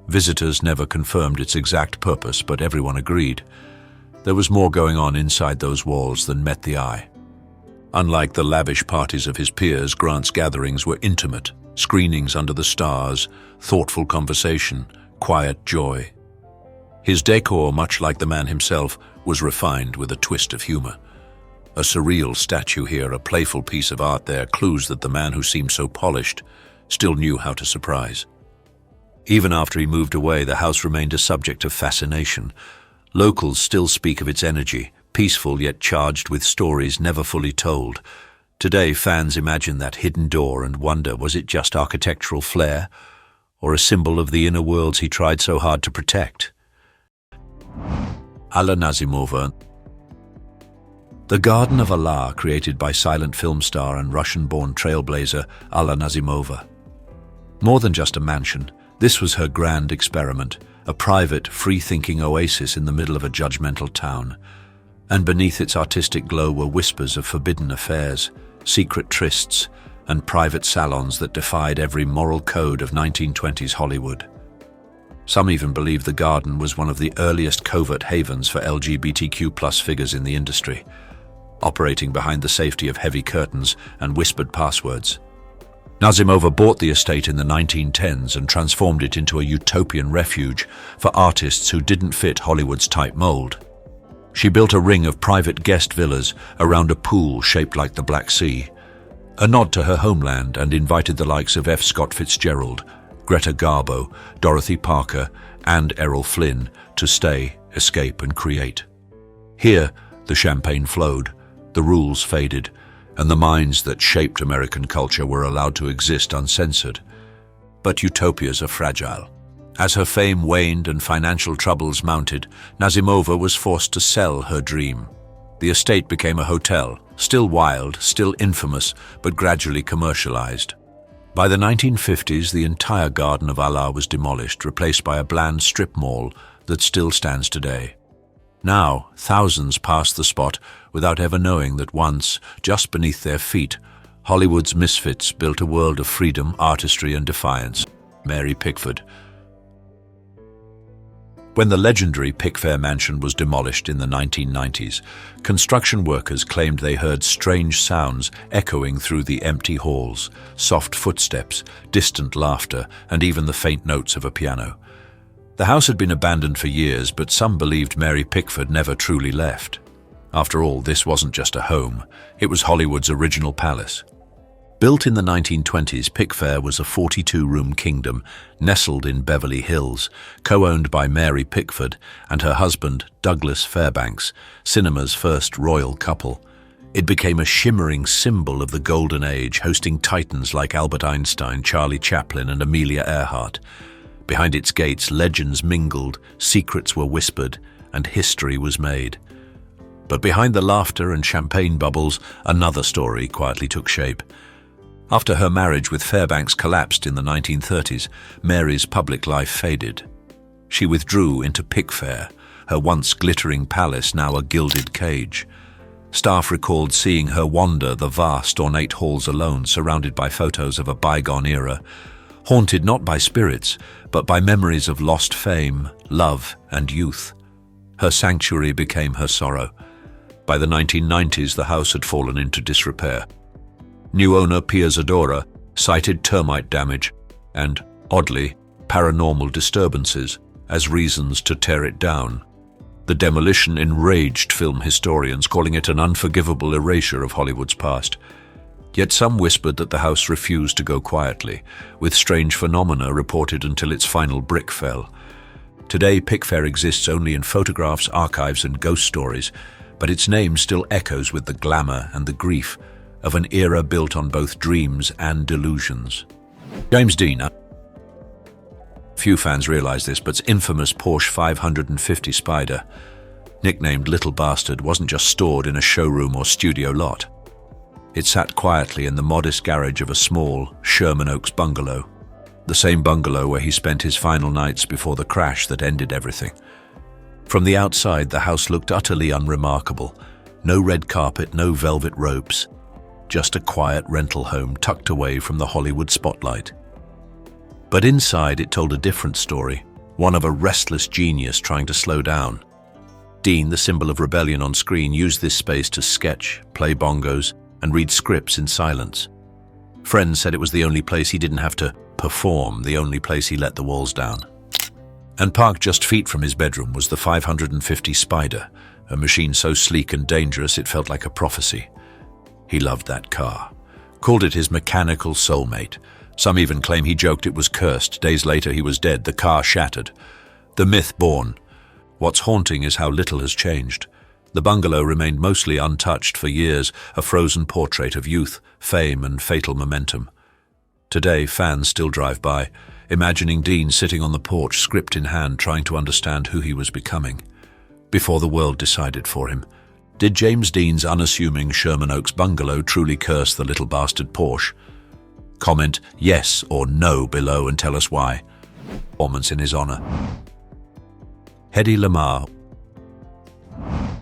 Visitors never confirmed its exact purpose, but everyone agreed. There was more going on inside those walls than met the eye. Unlike the lavish parties of his peers, Grant's gatherings were intimate, screenings under the stars, thoughtful conversation, quiet joy. His decor, much like the man himself, was refined with a twist of humor. A surreal statue here, a playful piece of art there, clues that the man who seemed so polished still knew how to surprise. Even after he moved away, the house remained a subject of fascination. Locals still speak of its energy, peaceful yet charged with stories never fully told. Today, fans imagine that hidden door and wonder, was it just architectural flair, or a symbol of the inner worlds he tried so hard to protect? Alla Nazimova. The Garden of Allah, created by silent film star and Russian-born trailblazer Alla Nazimova. More than just a mansion, this was her grand experiment, a private, free-thinking oasis in the middle of a judgmental town. And beneath its artistic glow were whispers of forbidden affairs, secret trysts, and private salons that defied every moral code of 1920s Hollywood. Some even believe the garden was one of the earliest covert havens for LGBTQ+ figures in the industry, operating behind the safety of heavy curtains and whispered passwords. Nazimova bought the estate in the 1910s and transformed it into a utopian refuge for artists who didn't fit Hollywood's tight mold. She built a ring of private guest villas around a pool shaped like the Black Sea, a nod to her homeland, and invited the likes of F. Scott Fitzgerald, Greta Garbo, Dorothy Parker, and Errol Flynn to stay, escape, and create. Here, the champagne flowed, the rules faded, and the minds that shaped American culture were allowed to exist uncensored. But utopias are fragile. As her fame waned and financial troubles mounted, Nazimova was forced to sell her dream. The estate became a hotel, still wild, still infamous, but gradually commercialized. By the 1950s, the entire Garden of Allah was demolished, replaced by a bland strip mall that still stands today. Now, thousands pass the spot without ever knowing that once, just beneath their feet, Hollywood's misfits built a world of freedom, artistry, and defiance. Mary Pickford. When the legendary Pickfair mansion was demolished in the 1990s, construction workers claimed they heard strange sounds echoing through the empty halls, soft footsteps, distant laughter, and even the faint notes of a piano. The house had been abandoned for years, but some believed Mary Pickford never truly left. After all, this wasn't just a home, it was Hollywood's original palace. Built in the 1920s, Pickfair was a 42-room kingdom nestled in Beverly Hills, co-owned by Mary Pickford and her husband, Douglas Fairbanks, cinema's first royal couple. It became a shimmering symbol of the golden age, hosting titans like Albert Einstein, Charlie Chaplin, and Amelia Earhart. Behind its gates, legends mingled, secrets were whispered, and history was made. But behind the laughter and champagne bubbles, another story quietly took shape. After her marriage with Fairbanks collapsed in the 1930s, Mary's public life faded. She withdrew into Pickfair, her once glittering palace now a gilded cage. Staff recalled seeing her wander the vast, ornate halls alone, surrounded by photos of a bygone era, haunted not by spirits, but by memories of lost fame, love, and youth. Her sanctuary became her sorrow. By the 1990s, the house had fallen into disrepair. New owner Pia Zadora cited termite damage and, oddly, paranormal disturbances as reasons to tear it down. The demolition enraged film historians, calling it an unforgivable erasure of Hollywood's past. Yet some whispered that the house refused to go quietly, with strange phenomena reported until its final brick fell. Today, Pickfair exists only in photographs, archives, and ghost stories, but its name still echoes with the glamour and the grief of an era built on both dreams and delusions. James Dean. Few fans realize this, but its infamous Porsche 550 Spider, nicknamed Little Bastard, wasn't just stored in a showroom or studio lot. It sat quietly in the modest garage of a small Sherman Oaks bungalow, the same bungalow where he spent his final nights before the crash that ended everything. From the outside, the house looked utterly unremarkable. No red carpet, no velvet ropes. Just a quiet rental home tucked away from the Hollywood spotlight. But inside it told a different story, one of a restless genius trying to slow down. Dean, the symbol of rebellion on screen, used this space to sketch, play bongos, and read scripts in silence. Friends said it was the only place he didn't have to perform, the only place he let the walls down. And parked just feet from his bedroom was the 550 Spider, a machine so sleek and dangerous it felt like a prophecy. He loved that car, called it his mechanical soulmate. Some even claim he joked it was cursed. Days later he was dead, the car shattered. The myth born. What's haunting is how little has changed. The bungalow remained mostly untouched for years, a frozen portrait of youth, fame, and fatal momentum. Today, fans still drive by, imagining Dean sitting on the porch, script in hand, trying to understand who he was becoming. Before the world decided for him. Did James Dean's unassuming Sherman Oaks bungalow truly curse the Little Bastard Porsche? Comment yes or no below and tell us why. Performance in his honor. Hedi Lamar.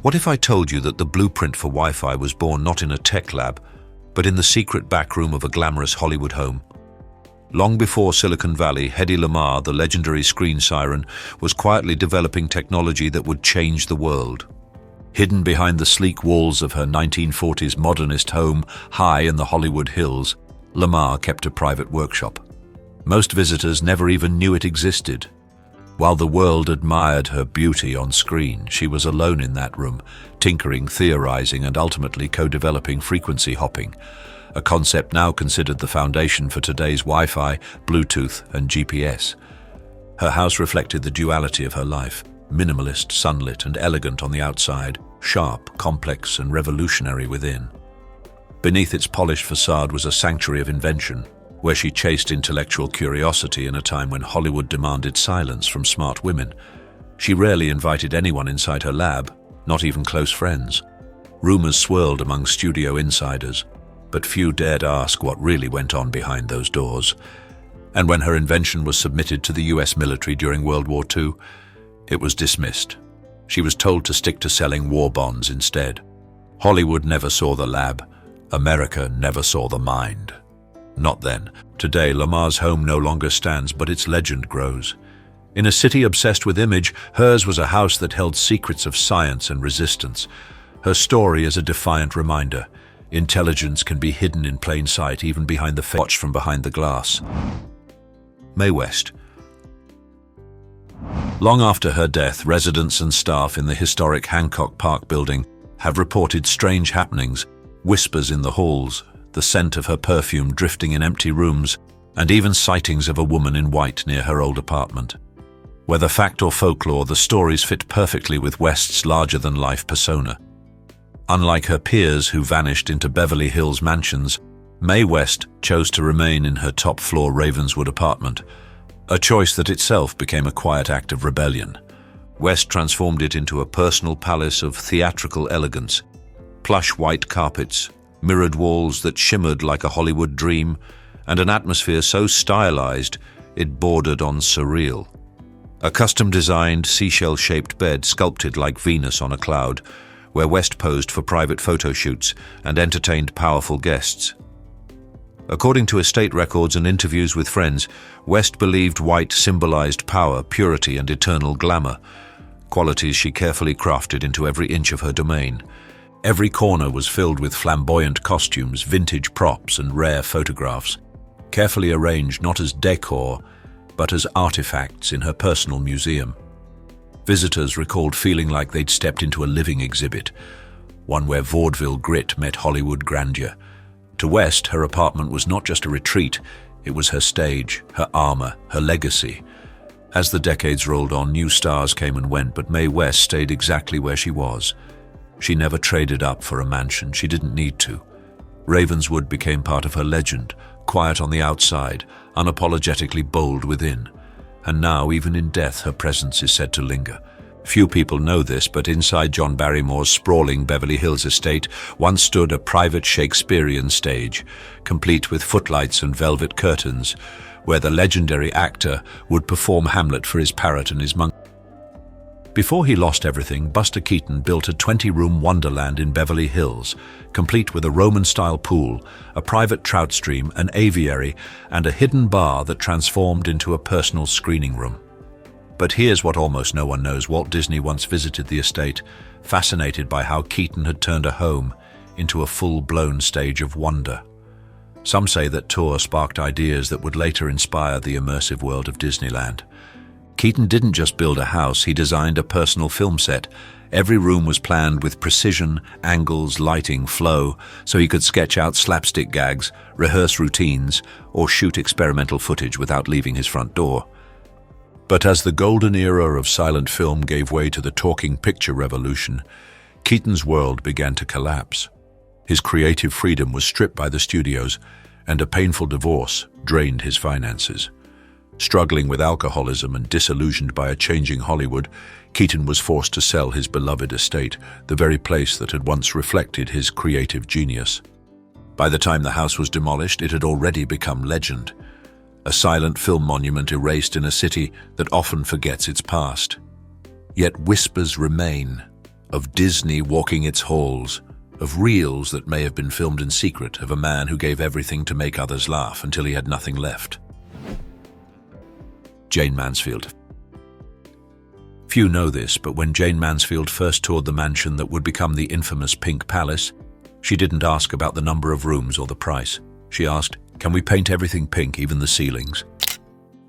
What if I told you that the blueprint for Wi-Fi was born not in a tech lab, but in the secret back room of a glamorous Hollywood home? Long before Silicon Valley, Hedi Lamar, the legendary screen siren, was quietly developing technology that would change the world. Hidden behind the sleek walls of her 1940s modernist home high in the Hollywood Hills, Lamar kept a private workshop. Most visitors never even knew it existed. While the world admired her beauty on screen, she was alone in that room, tinkering, theorizing, and ultimately co-developing frequency hopping, a concept now considered the foundation for today's Wi-Fi, Bluetooth, and GPS. Her house reflected the duality of her life, minimalist, sunlit, and elegant on the outside, sharp, complex, and revolutionary within. Beneath its polished facade was a sanctuary of invention, where she chased intellectual curiosity in a time when Hollywood demanded silence from smart women. She rarely invited anyone inside her lab, not even close friends. Rumors swirled among studio insiders, but few dared ask what really went on behind those doors. And when her invention was submitted to the US military during World War II, it was dismissed. She was told to stick to selling war bonds instead. Hollywood never saw the lab. America never saw the mind. Not then. Today, Lamar's home no longer stands, but its legend grows. In a city obsessed with image, hers was a house that held secrets of science and resistance. Her story is a defiant reminder. Intelligence can be hidden in plain sight, even behind the watch from behind the glass. Mae West. Long after her death, residents and staff in the historic Hancock Park building have reported strange happenings, whispers in the halls, the scent of her perfume drifting in empty rooms, and even sightings of a woman in white near her old apartment. Whether fact or folklore, the stories fit perfectly with West's larger-than-life persona. Unlike her peers who vanished into Beverly Hills mansions, Mae West chose to remain in her top-floor Ravenswood apartment, a choice that itself became a quiet act of rebellion. West transformed it into a personal palace of theatrical elegance, plush white carpets, mirrored walls that shimmered like a Hollywood dream, and an atmosphere so stylized it bordered on surreal. A custom-designed, seashell-shaped bed sculpted like Venus on a cloud, where West posed for private photo shoots and entertained powerful guests. According to estate records and interviews with friends, West believed white symbolized power, purity, and eternal glamour, qualities she carefully crafted into every inch of her domain. Every corner was filled with flamboyant costumes, vintage props, and rare photographs, carefully arranged not as decor, but as artifacts in her personal museum. Visitors recalled feeling like they'd stepped into a living exhibit, one where vaudeville grit met Hollywood grandeur. To West, her apartment was not just a retreat, it was her stage, her armor, her legacy. As the decades rolled on, new stars came and went, but Mae West stayed exactly where she was. She never traded up for a mansion. She didn't need to. Ravenswood became part of her legend, quiet on the outside, unapologetically bold within. And now, even in death, her presence is said to linger. Few people know this, but inside John Barrymore's sprawling Beverly Hills estate once stood a private Shakespearean stage, complete with footlights and velvet curtains, where the legendary actor would perform Hamlet for his parrot and his monkey. Before he lost everything, Buster Keaton built a 20-room wonderland in Beverly Hills, complete with a Roman-style pool, a private trout stream, an aviary, and a hidden bar that transformed into a personal screening room. But here's what almost no one knows. Walt Disney once visited the estate, fascinated by how Keaton had turned a home into a full-blown stage of wonder. Some say that tour sparked ideas that would later inspire the immersive world of Disneyland. Keaton didn't just build a house, he designed a personal film set. Every room was planned with precision, angles, lighting, flow, so he could sketch out slapstick gags, rehearse routines, or shoot experimental footage without leaving his front door. But as the golden era of silent film gave way to the talking picture revolution, Keaton's world began to collapse. His creative freedom was stripped by the studios, and a painful divorce drained his finances. Struggling with alcoholism and disillusioned by a changing Hollywood, Keaton was forced to sell his beloved estate, the very place that had once reflected his creative genius. By the time the house was demolished, it had already become legend, a silent film monument erased in a city that often forgets its past. Yet whispers remain, of Disney walking its halls, of reels that may have been filmed in secret, of a man who gave everything to make others laugh until he had nothing left. Jayne Mansfield. Few know this, but when Jayne Mansfield first toured the mansion that would become the infamous Pink Palace, she didn't ask about the number of rooms or the price. She asked, "Can we paint everything pink, even the ceilings?"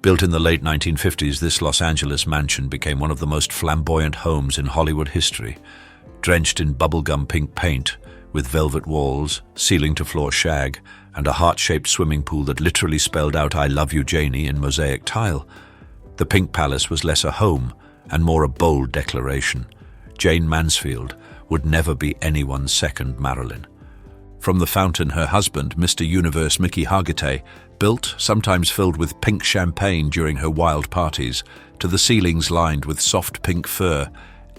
Built in the late 1950s, this Los Angeles mansion became one of the most flamboyant homes in Hollywood history. Drenched in bubblegum pink paint, with velvet walls, ceiling-to-floor shag, and a heart-shaped swimming pool that literally spelled out "I love you, Janie" in mosaic tile. The Pink Palace was less a home and more a bold declaration. Jane Mansfield would never be anyone's second Marilyn. From the fountain her husband, Mr. Universe Mickey Hargitay, built, sometimes filled with pink champagne during her wild parties, to the ceilings lined with soft pink fur,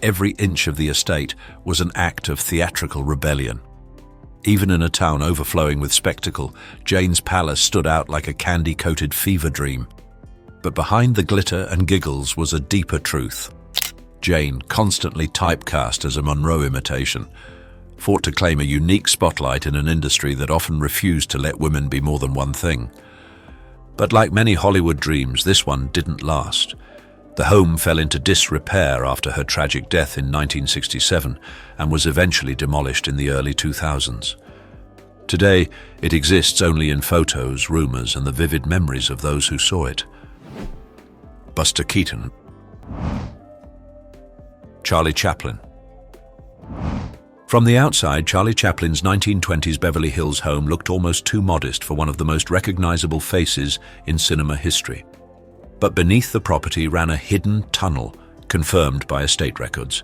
every inch of the estate was an act of theatrical rebellion. Even in a town overflowing with spectacle, Jane's palace stood out like a candy-coated fever dream. But behind the glitter and giggles was a deeper truth. Jane, constantly typecast as a Monroe imitation, fought to claim a unique spotlight in an industry that often refused to let women be more than one thing. But like many Hollywood dreams, this one didn't last. The home fell into disrepair after her tragic death in 1967 and was eventually demolished in the early 2000s. Today, it exists only in photos, rumors, and the vivid memories of those who saw it. Buster Keaton. Charlie Chaplin. From the outside, Charlie Chaplin's 1920s Beverly Hills home looked almost too modest for one of the most recognizable faces in cinema history. But beneath the property ran a hidden tunnel, confirmed by estate records.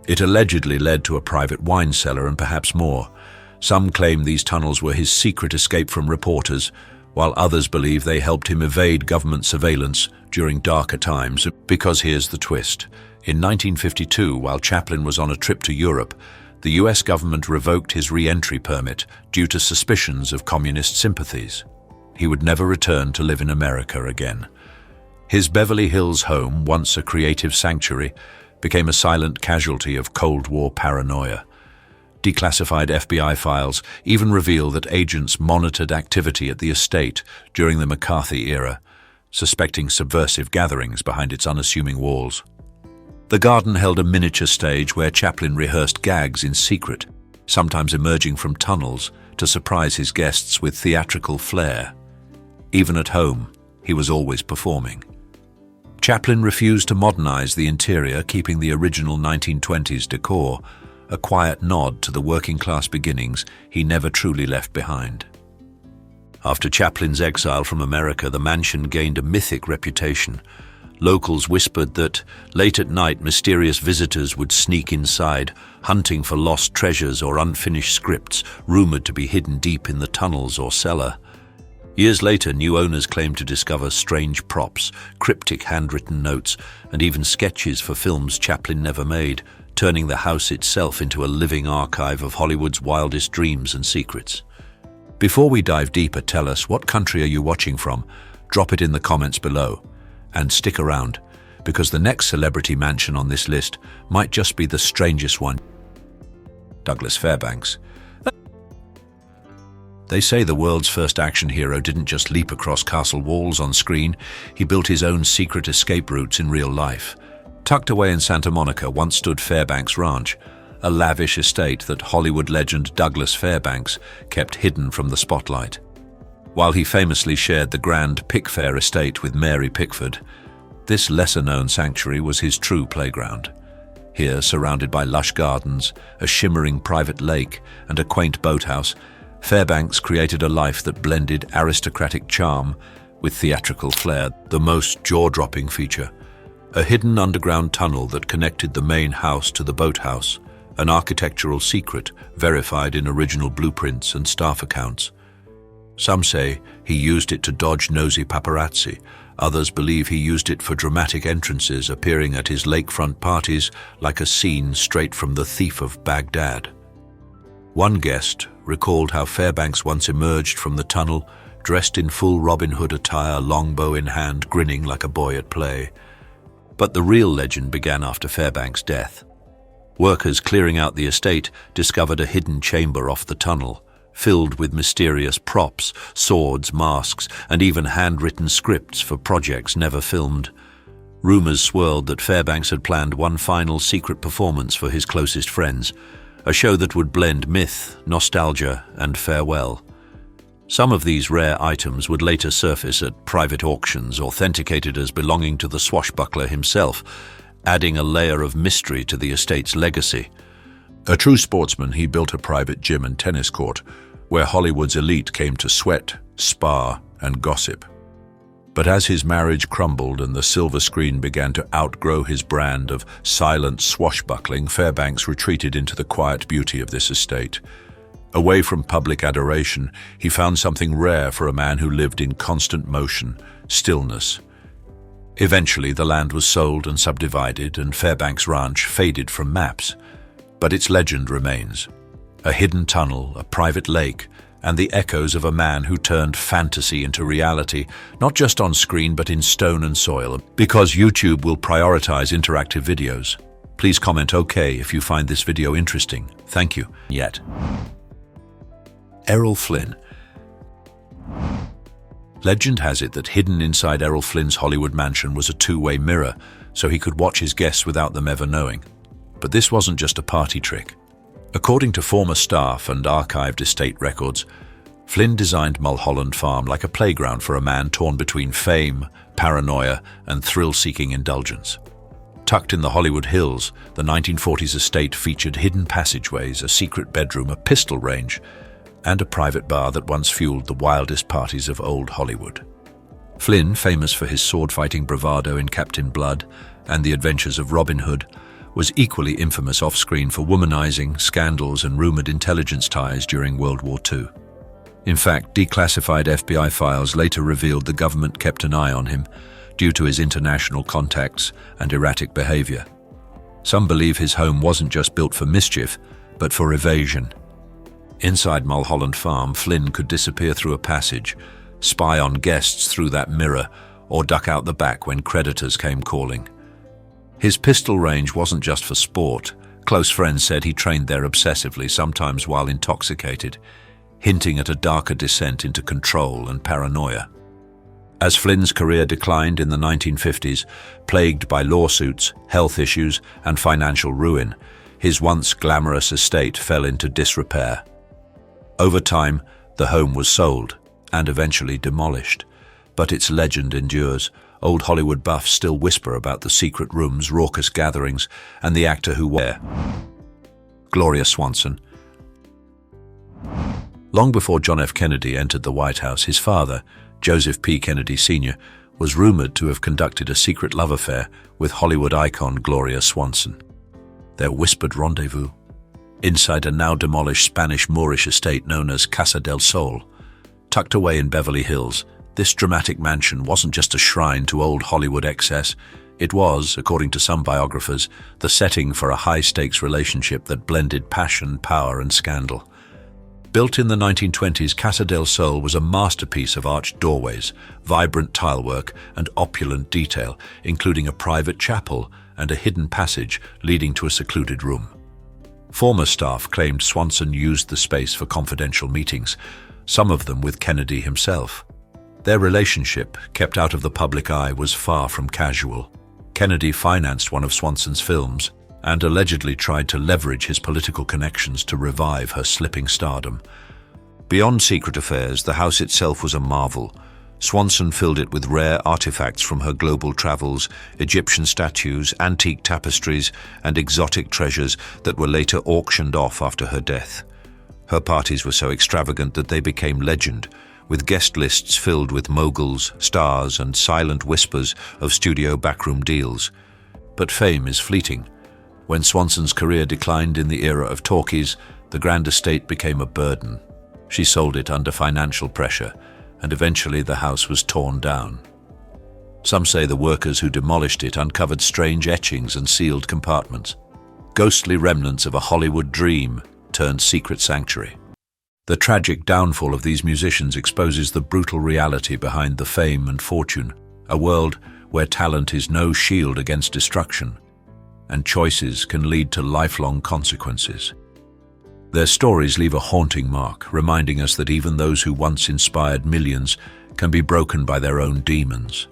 It allegedly led to a private wine cellar and perhaps more. Some claim these tunnels were his secret escape from reporters, while others believe they helped him evade government surveillance during darker times. Because here's the twist. In 1952, while Chaplin was on a trip to Europe, the US government revoked his re-entry permit due to suspicions of communist sympathies. He would never return to live in America again. His Beverly Hills home, once a creative sanctuary, became a silent casualty of Cold War paranoia. Declassified FBI files even reveal that agents monitored activity at the estate during the McCarthy era, suspecting subversive gatherings behind its unassuming walls. The garden held a miniature stage where Chaplin rehearsed gags in secret, sometimes emerging from tunnels to surprise his guests with theatrical flair. Even at home, he was always performing. Chaplin refused to modernize the interior, keeping the original 1920s decor, a quiet nod to the working-class beginnings he never truly left behind. After Chaplin's exile from America, the mansion gained a mythic reputation. Locals whispered that, late at night, mysterious visitors would sneak inside, hunting for lost treasures or unfinished scripts rumored to be hidden deep in the tunnels or cellar. Years later, new owners claimed to discover strange props, cryptic handwritten notes, and even sketches for films Chaplin never made, turning the house itself into a living archive of Hollywood's wildest dreams and secrets. Before we dive deeper, tell us, what country are you watching from? Drop it in the comments below. And stick around, because the next celebrity mansion on this list might just be the strangest one. Douglas Fairbanks. They say the world's first action hero didn't just leap across castle walls on screen, he built his own secret escape routes in real life. Tucked away in Santa Monica once stood Fairbanks Ranch, a lavish estate that Hollywood legend Douglas Fairbanks kept hidden from the spotlight. While he famously shared the grand Pickfair estate with Mary Pickford, this lesser-known sanctuary was his true playground. Here, surrounded by lush gardens, a shimmering private lake, and a quaint boathouse, Fairbanks created a life that blended aristocratic charm with theatrical flair. The most jaw-dropping feature, a hidden underground tunnel that connected the main house to the boathouse, an architectural secret verified in original blueprints and staff accounts. Some say he used it to dodge nosy paparazzi. Others believe he used it for dramatic entrances, appearing at his lakefront parties like a scene straight from The Thief of Baghdad. One guest recalled how Fairbanks once emerged from the tunnel, dressed in full Robin Hood attire, longbow in hand, grinning like a boy at play. But the real legend began after Fairbanks' death. Workers clearing out the estate discovered a hidden chamber off the tunnel, filled with mysterious props, swords, masks, and even handwritten scripts for projects never filmed. Rumors swirled that Fairbanks had planned one final secret performance for his closest friends, a show that would blend myth, nostalgia, and farewell. Some of these rare items would later surface at private auctions, authenticated as belonging to the swashbuckler himself, adding a layer of mystery to the estate's legacy. A true sportsman, he built a private gym and tennis court, where Hollywood's elite came to sweat, spar, and gossip. But as his marriage crumbled and the silver screen began to outgrow his brand of silent swashbuckling, Fairbanks retreated into the quiet beauty of this estate. Away from public adoration, he found something rare for a man who lived in constant motion, stillness. Eventually, the land was sold and subdivided, and Fairbanks Ranch faded from maps. But its legend remains. A hidden tunnel, a private lake, and the echoes of a man who turned fantasy into reality, not just on screen but in stone and soil. Because YouTube will prioritize interactive videos, please comment OK if you find this video interesting. Thank you. Yet. Errol Flynn. Legend has it that hidden inside Errol Flynn's Hollywood mansion was a two-way mirror, so he could watch his guests without them ever knowing. But this wasn't just a party trick. According to former staff and archived estate records, Flynn designed Mulholland Farm like a playground for a man torn between fame, paranoia, and thrill-seeking indulgence. Tucked in the Hollywood Hills, the 1940s estate featured hidden passageways, a secret bedroom, a pistol range, and a private bar that once fueled the wildest parties of old Hollywood. Flynn, famous for his sword-fighting bravado in Captain Blood and the adventures of Robin Hood, was equally infamous off-screen for womanizing, scandals, and rumored intelligence ties during World War II. In fact, declassified FBI files later revealed the government kept an eye on him due to his international contacts and erratic behavior. Some believe his home wasn't just built for mischief, but for evasion. Inside Mulholland Farm, Flynn could disappear through a passage, spy on guests through that mirror, or duck out the back when creditors came calling. His pistol range wasn't just for sport. Close friends said he trained there obsessively, sometimes while intoxicated, hinting at a darker descent into control and paranoia. As Flynn's career declined in the 1950s, plagued by lawsuits, health issues, and financial ruin, his once glamorous estate fell into disrepair. Over time, the home was sold and eventually demolished, but its legend endures. Old Hollywood buffs still whisper about the secret rooms, raucous gatherings, and the actor who was there. Gloria Swanson. Long before John F. Kennedy entered the White House, his father, Joseph P. Kennedy Sr., was rumored to have conducted a secret love affair with Hollywood icon Gloria Swanson. Their whispered rendezvous inside a now-demolished Spanish Moorish estate known as Casa del Sol. Tucked away in Beverly Hills, this dramatic mansion wasn't just a shrine to old Hollywood excess. It was, according to some biographers, the setting for a high-stakes relationship that blended passion, power, and scandal. Built in the 1920s, Casa del Sol was a masterpiece of arched doorways, vibrant tilework, and opulent detail, including a private chapel and a hidden passage leading to a secluded room. Former staff claimed Swanson used the space for confidential meetings, some of them with Kennedy himself. Their relationship, kept out of the public eye, was far from casual. Kennedy financed one of Swanson's films and allegedly tried to leverage his political connections to revive her slipping stardom. Beyond secret affairs, the house itself was a marvel. Swanson filled it with rare artifacts from her global travels, Egyptian statues, antique tapestries, and exotic treasures that were later auctioned off after her death. Her parties were so extravagant that they became legend, with guest lists filled with moguls, stars, and silent whispers of studio backroom deals. But fame is fleeting. When Swanson's career declined in the era of talkies, the grand estate became a burden. She sold it under financial pressure, and eventually the house was torn down. Some say the workers who demolished it uncovered strange etchings and sealed compartments, ghostly remnants of a Hollywood dream turned secret sanctuary. The tragic downfall of these musicians exposes the brutal reality behind the fame and fortune, a world where talent is no shield against destruction, and choices can lead to lifelong consequences. Their stories leave a haunting mark, reminding us that even those who once inspired millions can be broken by their own demons.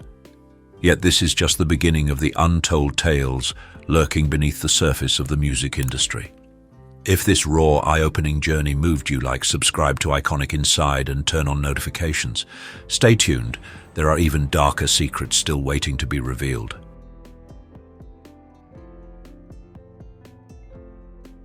Yet this is just the beginning of the untold tales lurking beneath the surface of the music industry. If this raw, eye-opening journey moved you, subscribe to Iconic Inside and turn on notifications. Stay tuned, there are even darker secrets still waiting to be revealed.